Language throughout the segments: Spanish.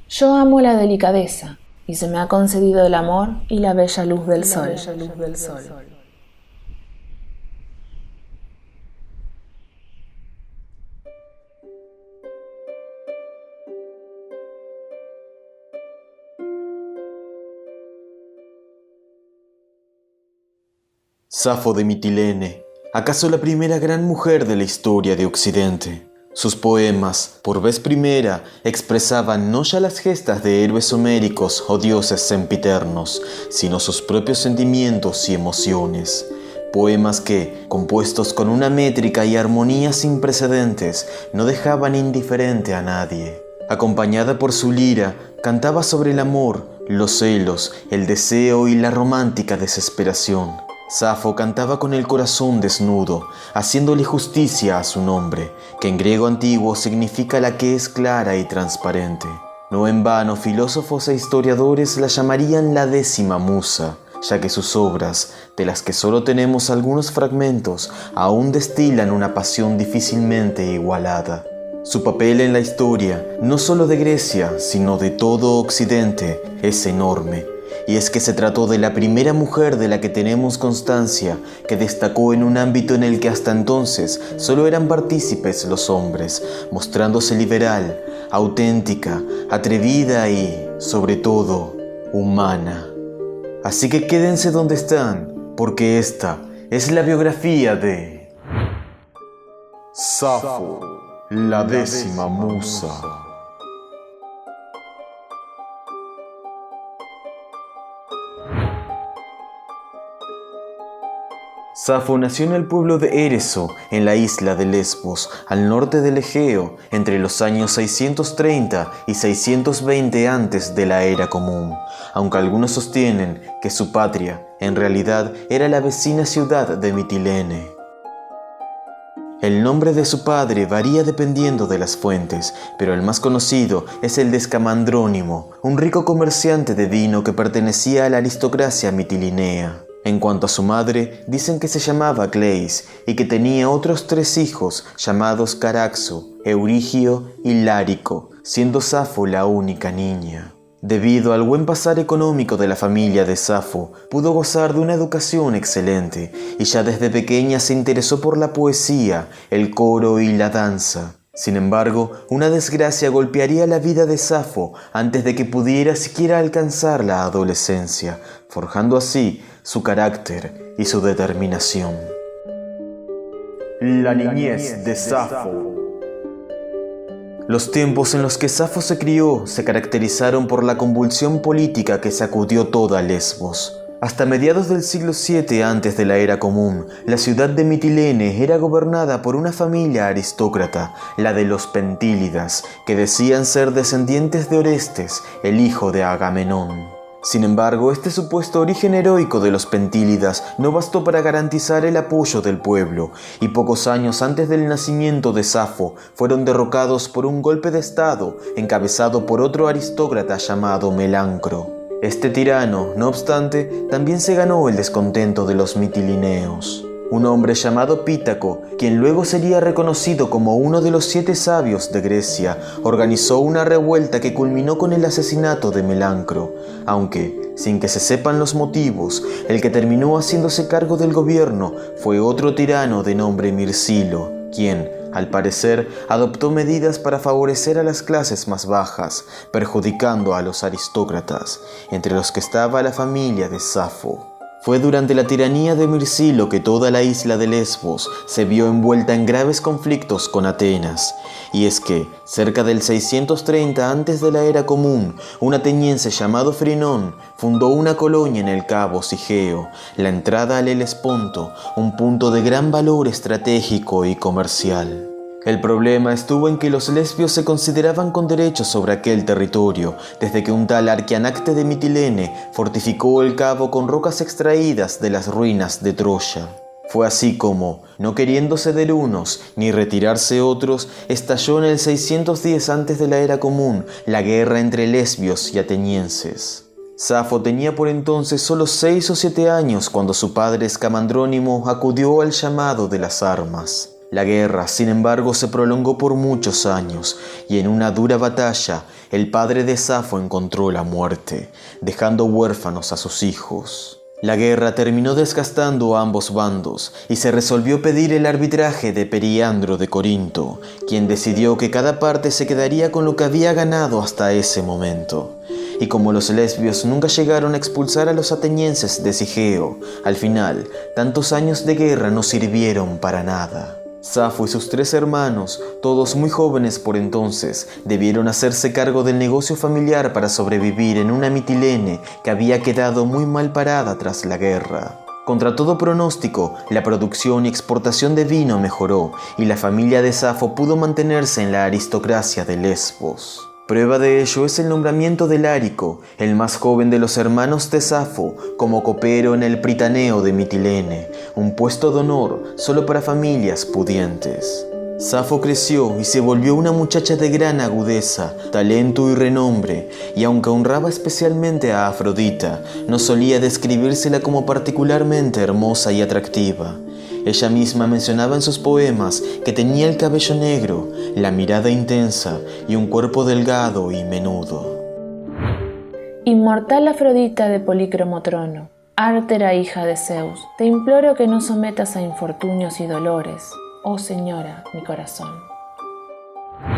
Yo amo la delicadeza, y se me ha concedido el amor y la bella luz del sol. Safo de Mitilene, acaso la primera gran mujer de la historia de Occidente. Sus poemas, por vez primera, expresaban no ya las gestas de héroes homéricos o dioses sempiternos, sino sus propios sentimientos y emociones. Poemas que, compuestos con una métrica y armonía sin precedentes, no dejaban indiferente a nadie. Acompañada por su lira, cantaba sobre el amor, los celos, el deseo y la romántica desesperación. Safo cantaba con el corazón desnudo, haciéndole justicia a su nombre, que en griego antiguo significa la que es clara y transparente. No en vano filósofos e historiadores la llamarían la 10ª musa, ya que sus obras, de las que solo tenemos algunos fragmentos, aún destilan una pasión difícilmente igualada. Su papel en la historia, no solo de Grecia, sino de todo Occidente, es enorme. Y es que se trató de la primera mujer de la que tenemos constancia, que destacó en un ámbito en el que hasta entonces solo eran partícipes los hombres, mostrándose liberal, auténtica, atrevida y, sobre todo, humana. Así que quédense donde están, porque esta es la biografía de Safo, la 10ª musa. Safo nació en el pueblo de Éreso, en la isla de Lesbos, al norte del Egeo, entre los años 630 y 620 antes de la era común, aunque algunos sostienen que su patria, en realidad, era la vecina ciudad de Mitilene. El nombre de su padre varía dependiendo de las fuentes, pero el más conocido es el de Escamandrónimo, un rico comerciante de vino que pertenecía a la aristocracia mitilinea. En cuanto a su madre, dicen que se llamaba Cleis y que tenía otros 3 hijos llamados Caraxo, Eurigio y Lárico, siendo Safo la única niña. Debido al buen pasar económico de la familia de Safo, pudo gozar de una educación excelente y ya desde pequeña se interesó por la poesía, el coro y la danza. Sin embargo, una desgracia golpearía la vida de Safo antes de que pudiera siquiera alcanzar la adolescencia, forjando así su carácter y su determinación. La niñez de Safo. Los tiempos en los que Safo se crió se caracterizaron por la convulsión política que sacudió toda Lesbos. Hasta mediados del siglo VII antes de la era común, la ciudad de Mitilene era gobernada por una familia aristócrata, la de los Pentílidas, que decían ser descendientes de Orestes, el hijo de Agamenón. Sin embargo, este supuesto origen heroico de los Pentílidas no bastó para garantizar el apoyo del pueblo, y pocos años antes del nacimiento de Safo fueron derrocados por un golpe de estado encabezado por otro aristócrata llamado Melancro. Este tirano, no obstante, también se ganó el descontento de los mitilineos. Un hombre llamado Pítaco, quien luego sería reconocido como uno de los 7 sabios de Grecia, organizó una revuelta que culminó con el asesinato de Melancro, aunque, sin que se sepan los motivos, el que terminó haciéndose cargo del gobierno fue otro tirano de nombre Mirsilo, quien, al parecer, adoptó medidas para favorecer a las clases más bajas, perjudicando a los aristócratas, entre los que estaba la familia de Safo. Fue durante la tiranía de Mirsilo que toda la isla de Lesbos se vio envuelta en graves conflictos con Atenas. Y es que, cerca del 630 antes de la era común, un ateniense llamado Frinón fundó una colonia en el cabo Sigeo, la entrada al Helesponto, un punto de gran valor estratégico y comercial. El problema estuvo en que los lesbios se consideraban con derechos sobre aquel territorio, desde que un tal Arquianacte de Mitilene fortificó el cabo con rocas extraídas de las ruinas de Troya. Fue así como, no queriendo ceder unos ni retirarse otros, estalló en el 610 antes de la era común la guerra entre lesbios y atenienses. Safo tenía por entonces solo 6 o 7 años cuando su padre Escamandrónimo acudió al llamado de las armas. La guerra, sin embargo, se prolongó por muchos años, y en una dura batalla, el padre de Safo encontró la muerte, dejando huérfanos a sus hijos. La guerra terminó desgastando a ambos bandos, y se resolvió pedir el arbitraje de Periandro de Corinto, quien decidió que cada parte se quedaría con lo que había ganado hasta ese momento. Y como los lesbios nunca llegaron a expulsar a los atenienses de Sigeo, al final, tantos años de guerra no sirvieron para nada. Safo y sus 3 hermanos, todos muy jóvenes por entonces, debieron hacerse cargo del negocio familiar para sobrevivir en una Mitilene que había quedado muy mal parada tras la guerra. Contra todo pronóstico, la producción y exportación de vino mejoró y la familia de Safo pudo mantenerse en la aristocracia de Lesbos. Prueba de ello es el nombramiento de Lárico, el más joven de los hermanos de Safo, como copero en el Pritaneo de Mitilene, un puesto de honor solo para familias pudientes. Safo creció y se volvió una muchacha de gran agudeza, talento y renombre, y aunque honraba especialmente a Afrodita, no solía describírsela como particularmente hermosa y atractiva. Ella misma mencionaba en sus poemas que tenía el cabello negro, la mirada intensa y un cuerpo delgado y menudo. Inmortal Afrodita de Polícromo trono, ártera hija de Zeus, te imploro que no sometas a infortunios y dolores, oh señora, mi corazón.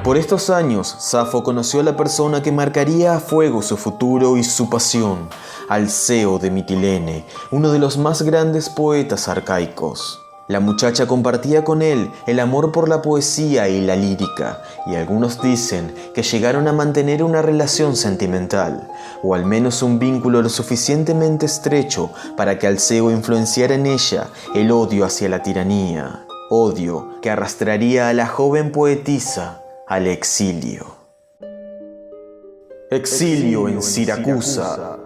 Por estos años, Safo conoció a la persona que marcaría a fuego su futuro y su pasión, Alceo de Mitilene, uno de los más grandes poetas arcaicos. La muchacha compartía con él el amor por la poesía y la lírica, y algunos dicen que llegaron a mantener una relación sentimental, o al menos un vínculo lo suficientemente estrecho para que Alceo influenciara en ella el odio hacia la tiranía, odio que arrastraría a la joven poetisa al exilio. Exilio en Siracusa.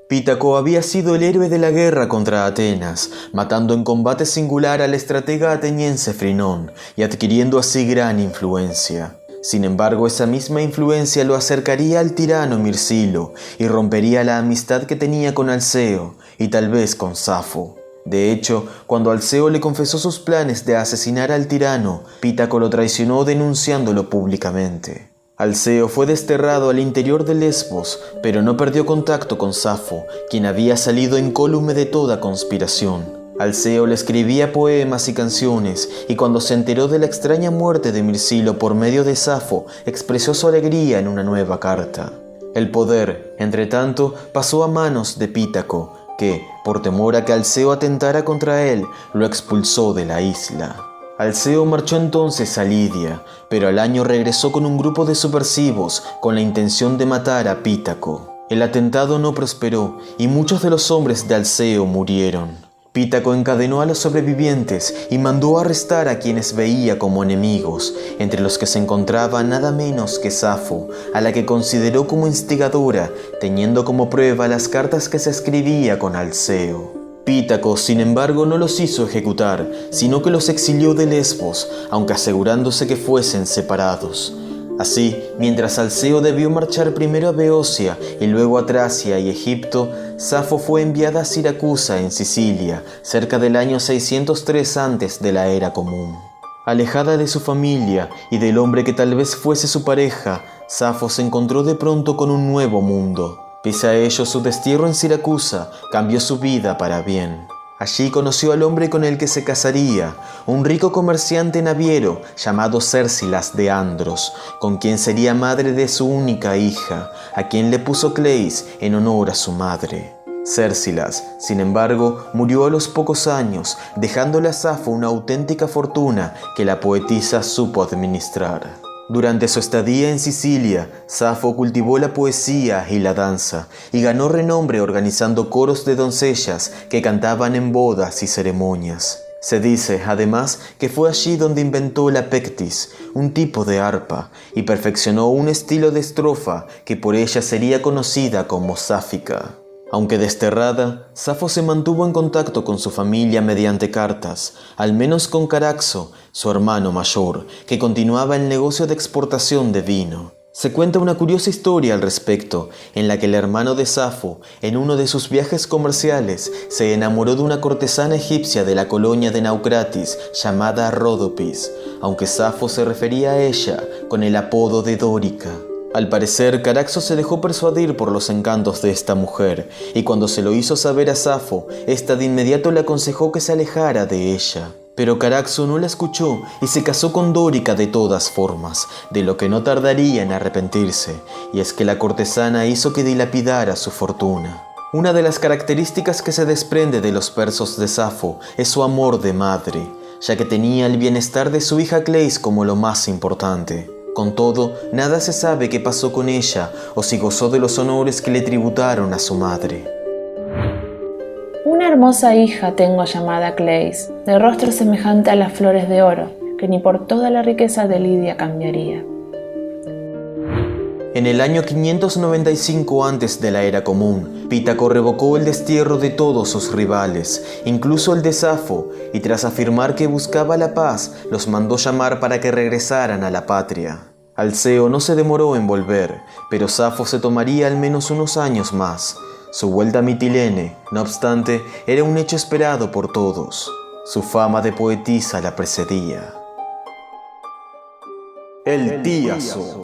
Pítaco había sido el héroe de la guerra contra Atenas, matando en combate singular al estratega ateniense Frinón y adquiriendo así gran influencia. Sin embargo, esa misma influencia lo acercaría al tirano Mirsilo y rompería la amistad que tenía con Alceo y tal vez con Safo. De hecho, cuando Alceo le confesó sus planes de asesinar al tirano, Pítaco lo traicionó denunciándolo públicamente. Alceo fue desterrado al interior de Lesbos, pero no perdió contacto con Safo, quien había salido incólume de toda conspiración. Alceo le escribía poemas y canciones, y cuando se enteró de la extraña muerte de Mirsilo por medio de Safo, expresó su alegría en una nueva carta. El poder, entre tanto, pasó a manos de Pítaco, que, por temor a que Alceo atentara contra él, lo expulsó de la isla. Alceo marchó entonces a Lidia, pero al año regresó con un grupo de subversivos con la intención de matar a Pítaco. El atentado no prosperó y muchos de los hombres de Alceo murieron. Pítaco encadenó a los sobrevivientes y mandó arrestar a quienes veía como enemigos, entre los que se encontraba nada menos que Safo, a la que consideró como instigadora, teniendo como prueba las cartas que se escribía con Alceo. Pítaco, sin embargo, no los hizo ejecutar, sino que los exilió de Lesbos, aunque asegurándose que fuesen separados. Así, mientras Alceo debió marchar primero a Beocia y luego a Tracia y Egipto, Safo fue enviada a Siracusa en Sicilia, cerca del año 603 antes de la era común. Alejada de su familia y del hombre que tal vez fuese su pareja, Safo se encontró de pronto con un nuevo mundo. Pese a ello, su destierro en Siracusa cambió su vida para bien. Allí conoció al hombre con el que se casaría, un rico comerciante naviero llamado Cércilas de Andros, con quien sería madre de su única hija, a quien le puso Cleis en honor a su madre. Cércilas, sin embargo, murió a los pocos años, dejándole a Safo una auténtica fortuna que la poetisa supo administrar. Durante su estadía en Sicilia, Safo cultivó la poesía y la danza, y ganó renombre organizando coros de doncellas que cantaban en bodas y ceremonias. Se dice, además, que fue allí donde inventó la pectis, un tipo de arpa, y perfeccionó un estilo de estrofa que por ella sería conocida como sáfica. Aunque desterrada, Safo se mantuvo en contacto con su familia mediante cartas, al menos con Caraxo, su hermano mayor, que continuaba el negocio de exportación de vino. Se cuenta una curiosa historia al respecto, en la que el hermano de Safo, en uno de sus viajes comerciales, se enamoró de una cortesana egipcia de la colonia de Naucratis llamada Ródopis, aunque Safo se refería a ella con el apodo de Dórica. Al parecer, Caraxo se dejó persuadir por los encantos de esta mujer, y cuando se lo hizo saber a Safo, ésta de inmediato le aconsejó que se alejara de ella. Pero Caraxo no la escuchó y se casó con Dórica de todas formas, de lo que no tardaría en arrepentirse, y es que la cortesana hizo que dilapidara su fortuna. Una de las características que se desprende de los versos de Safo es su amor de madre, ya que tenía el bienestar de su hija Cleis como lo más importante. Con todo, nada se sabe qué pasó con ella o si gozó de los honores que le tributaron a su madre. Una hermosa hija tengo llamada Cleis, de rostro semejante a las flores de oro, que ni por toda la riqueza de Lidia cambiaría. En el año 595 antes de la Era Común, Pítaco revocó el destierro de todos sus rivales, incluso el de Safo, y tras afirmar que buscaba la paz, los mandó llamar para que regresaran a la patria. Alceo no se demoró en volver, pero Safo se tomaría al menos unos años más. Su vuelta a Mitilene, no obstante, era un hecho esperado por todos. Su fama de poetisa la precedía. El Tíaso.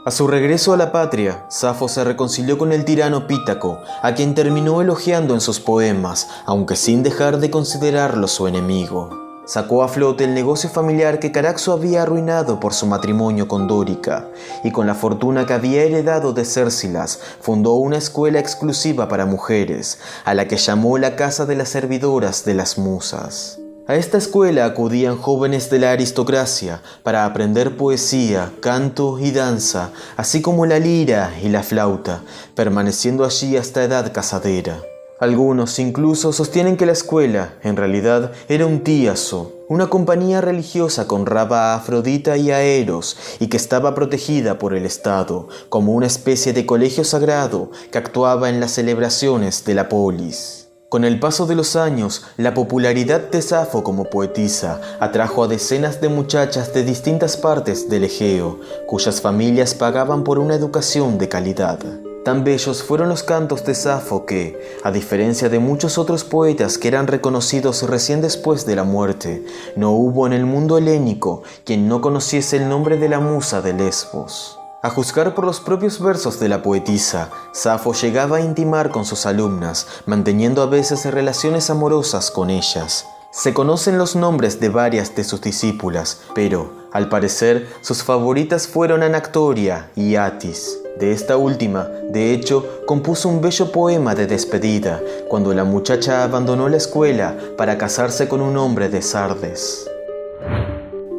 A su regreso a la patria, Safo se reconcilió con el tirano Pítaco, a quien terminó elogiando en sus poemas, aunque sin dejar de considerarlo su enemigo. Sacó a flote el negocio familiar que Caraxo había arruinado por su matrimonio con Dórica, y con la fortuna que había heredado de Cércilas, fundó una escuela exclusiva para mujeres, a la que llamó la Casa de las Servidoras de las Musas. A esta escuela acudían jóvenes de la aristocracia para aprender poesía, canto y danza, así como la lira y la flauta, permaneciendo allí hasta edad casadera. Algunos incluso sostienen que la escuela, en realidad, era un tíaso, una compañía religiosa que honraba a Afrodita y a Eros y que estaba protegida por el Estado, como una especie de colegio sagrado que actuaba en las celebraciones de la polis. Con el paso de los años, la popularidad de Safo como poetisa atrajo a decenas de muchachas de distintas partes del Egeo, cuyas familias pagaban por una educación de calidad. Tan bellos fueron los cantos de Safo que, a diferencia de muchos otros poetas que eran reconocidos recién después de la muerte, no hubo en el mundo helénico quien no conociese el nombre de la musa de Lesbos. A juzgar por los propios versos de la poetisa, Safo llegaba a intimar con sus alumnas, manteniendo a veces relaciones amorosas con ellas. Se conocen los nombres de varias de sus discípulas, pero, al parecer, sus favoritas fueron Anactoria y Atis. De esta última, de hecho, compuso un bello poema de despedida, cuando la muchacha abandonó la escuela para casarse con un hombre de Sardes.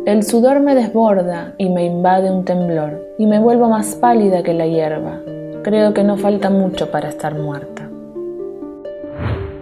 El sudor me desborda y me invade un temblor, y me vuelvo más pálida que la hierba. Creo que no falta mucho para estar muerta.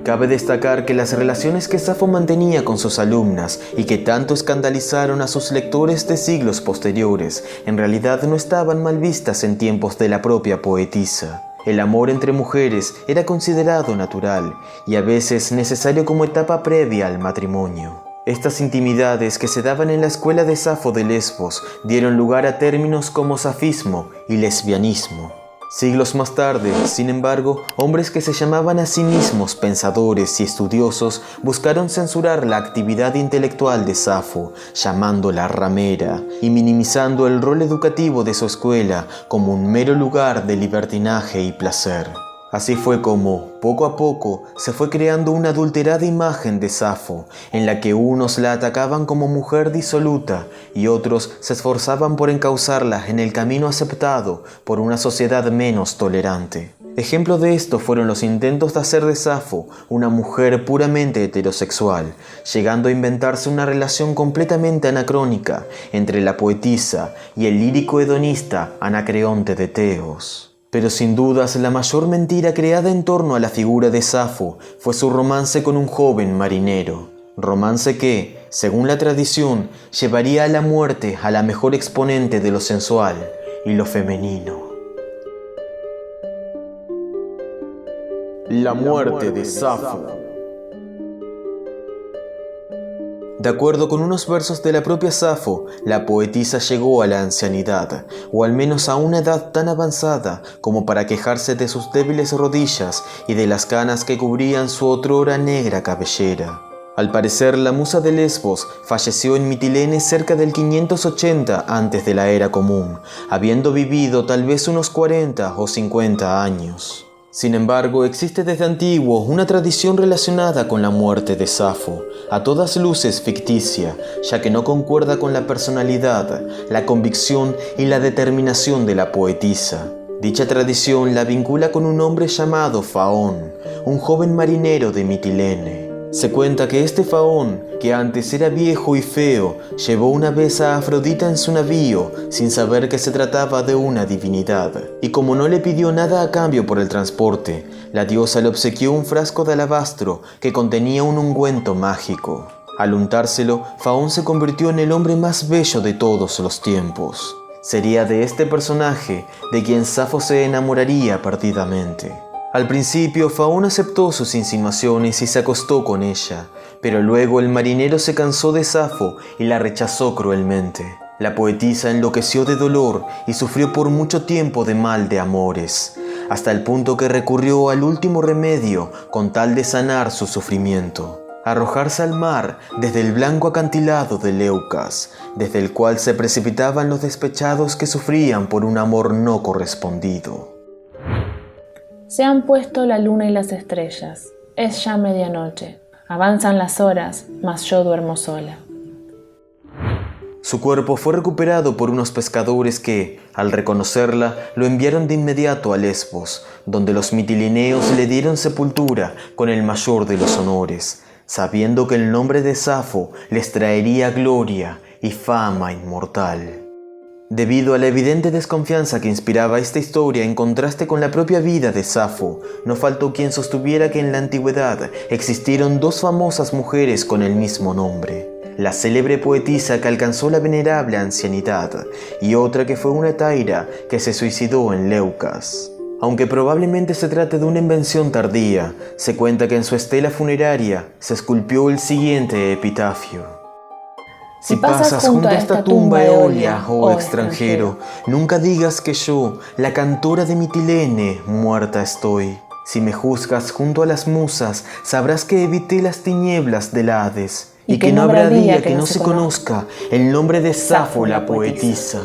Cabe destacar que las relaciones que Safo mantenía con sus alumnas y que tanto escandalizaron a sus lectores de siglos posteriores, en realidad no estaban mal vistas en tiempos de la propia poetisa. El amor entre mujeres era considerado natural y a veces necesario como etapa previa al matrimonio. Estas intimidades que se daban en la escuela de Safo de Lesbos dieron lugar a términos como safismo y lesbianismo. Siglos más tarde, sin embargo, hombres que se llamaban a sí mismos pensadores y estudiosos buscaron censurar la actividad intelectual de Safo, llamándola ramera y minimizando el rol educativo de su escuela como un mero lugar de libertinaje y placer. Así fue como, poco a poco, se fue creando una adulterada imagen de Safo, en la que unos la atacaban como mujer disoluta y otros se esforzaban por encauzarla en el camino aceptado por una sociedad menos tolerante. Ejemplo de esto fueron los intentos de hacer de Safo una mujer puramente heterosexual, llegando a inventarse una relación completamente anacrónica entre la poetisa y el lírico hedonista Anacreonte de Teos. Pero sin dudas la mayor mentira creada en torno a la figura de Safo fue su romance con un joven marinero. Romance que, según la tradición, llevaría a la muerte a la mejor exponente de lo sensual y lo femenino. La muerte de Safo. De acuerdo con unos versos de la propia Safo, la poetisa llegó a la ancianidad, o al menos a una edad tan avanzada como para quejarse de sus débiles rodillas y de las canas que cubrían su otrora negra cabellera. Al parecer, la musa de Lesbos falleció en Mitilene cerca del 580 antes de la era común, habiendo vivido tal vez unos 40 o 50 años. Sin embargo, existe desde antiguo una tradición relacionada con la muerte de Safo, a todas luces ficticia, ya que no concuerda con la personalidad, la convicción y la determinación de la poetisa. Dicha tradición la vincula con un hombre llamado Faón, un joven marinero de Mitilene. Se cuenta que este Faón, que antes era viejo y feo, llevó una vez a Afrodita en su navío sin saber que se trataba de una divinidad. Y como no le pidió nada a cambio por el transporte, la diosa le obsequió un frasco de alabastro que contenía un ungüento mágico. Al untárselo, Faón se convirtió en el hombre más bello de todos los tiempos. Sería de este personaje de quien Safo se enamoraría perdidamente. Al principio, Faón aceptó sus insinuaciones y se acostó con ella, pero luego el marinero se cansó de Safo y la rechazó cruelmente. La poetisa enloqueció de dolor y sufrió por mucho tiempo de mal de amores, hasta el punto que recurrió al último remedio con tal de sanar su sufrimiento: arrojarse al mar desde el blanco acantilado de Leucas, desde el cual se precipitaban los despechados que sufrían por un amor no correspondido. Se han puesto la luna y las estrellas. Es ya medianoche. Avanzan las horas, mas yo duermo sola. Su cuerpo fue recuperado por unos pescadores que, al reconocerla, lo enviaron de inmediato a Lesbos, donde los mitilineos le dieron sepultura con el mayor de los honores, sabiendo que el nombre de Safo les traería gloria y fama inmortal. Debido a la evidente desconfianza que inspiraba esta historia en contraste con la propia vida de Safo, no faltó quien sostuviera que en la antigüedad existieron dos famosas mujeres con el mismo nombre: la célebre poetisa que alcanzó la venerable ancianidad y otra que fue una hetaira que se suicidó en Leucas. Aunque probablemente se trate de una invención tardía, se cuenta que en su estela funeraria se esculpió el siguiente epitafio: Si pasas junto a esta tumba eolia, oh extranjero, nunca digas que yo, la cantora de Mitilene, muerta estoy. Si me juzgas junto a las musas, sabrás que evité las tinieblas del Hades, y que no habrá día que no se conozca el nombre de Safo la poetisa.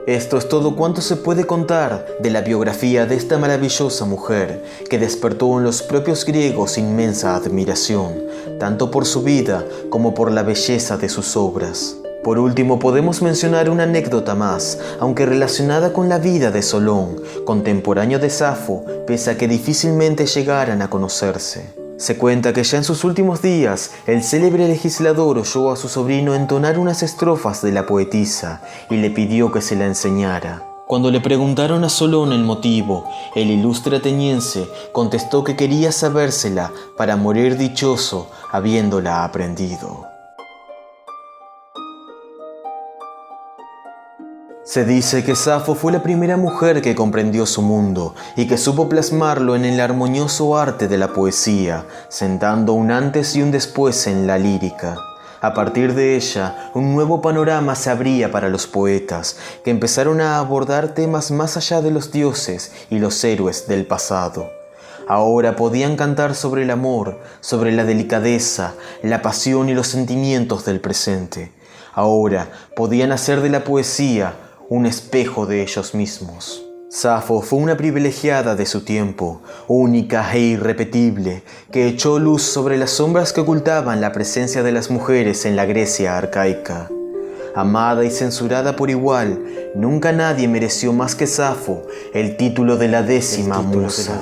Esto es todo cuanto se puede contar de la biografía de esta maravillosa mujer, que despertó en los propios griegos inmensa admiración, tanto por su vida como por la belleza de sus obras. Por último, podemos mencionar una anécdota más, aunque relacionada con la vida de Solón, contemporáneo de Safo, pese a que difícilmente llegaran a conocerse. Se cuenta que ya en sus últimos días, el célebre legislador oyó a su sobrino entonar unas estrofas de la poetisa y le pidió que se la enseñara. Cuando le preguntaron a Solón el motivo, el ilustre ateniense contestó que quería sabérsela para morir dichoso habiéndola aprendido. Se dice que Safo fue la primera mujer que comprendió su mundo y que supo plasmarlo en el armonioso arte de la poesía, sentando un antes y un después en la lírica. A partir de ella, un nuevo panorama se abría para los poetas, que empezaron a abordar temas más allá de los dioses y los héroes del pasado. Ahora podían cantar sobre el amor, sobre la delicadeza, la pasión y los sentimientos del presente. Ahora podían hacer de la poesía un espejo de ellos mismos. Safo fue una privilegiada de su tiempo, única e irrepetible, que echó luz sobre las sombras que ocultaban la presencia de las mujeres en la Grecia arcaica. Amada y censurada por igual, nunca nadie mereció más que Safo el título de la décima musa.